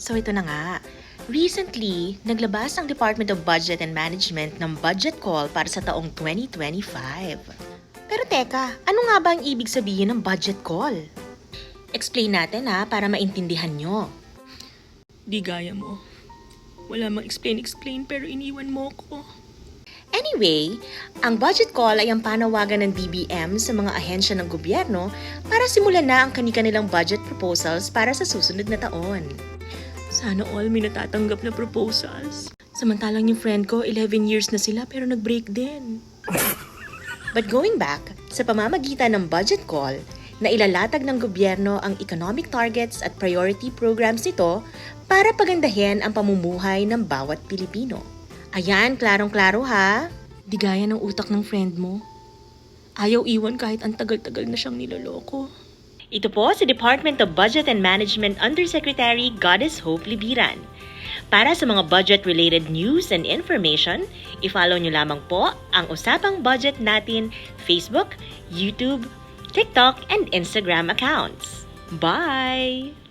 So ito na nga. Recently, naglabas ang Department of Budget and Management ng budget call para sa taong 2025. Pero teka, ano nga ba ang ibig sabihin ng budget call? Explain natin para maintindihan nyo. Di gaya mo. Wala mang explain pero iniwan mo ko. Anyway, ang budget call ay ang panawagan ng DBM sa mga ahensya ng gobyerno para simulan na ang kani-kanilang budget proposals para sa susunod na taon. Sana all may natatanggap na proposals. Samantalang yung friend ko, 11 years na sila pero nag-break din. But going back, sa pamamagitan ng budget call, na ilalatag ng gobyerno ang economic targets at priority programs nito para pagandahin ang pamumuhay ng bawat Pilipino. Ayan, klarong-klaro ha. Di gaya ng utak ng friend mo. Ayaw iwan kahit ang tagal-tagal na siyang niloloko. Ito po si Department of Budget and Management Undersecretary Goddess Hope Libiran. Para sa mga budget-related news and information, i-follow nyo lamang po ang Usapang Budget natin Facebook, YouTube, TikTok, and Instagram accounts. Bye!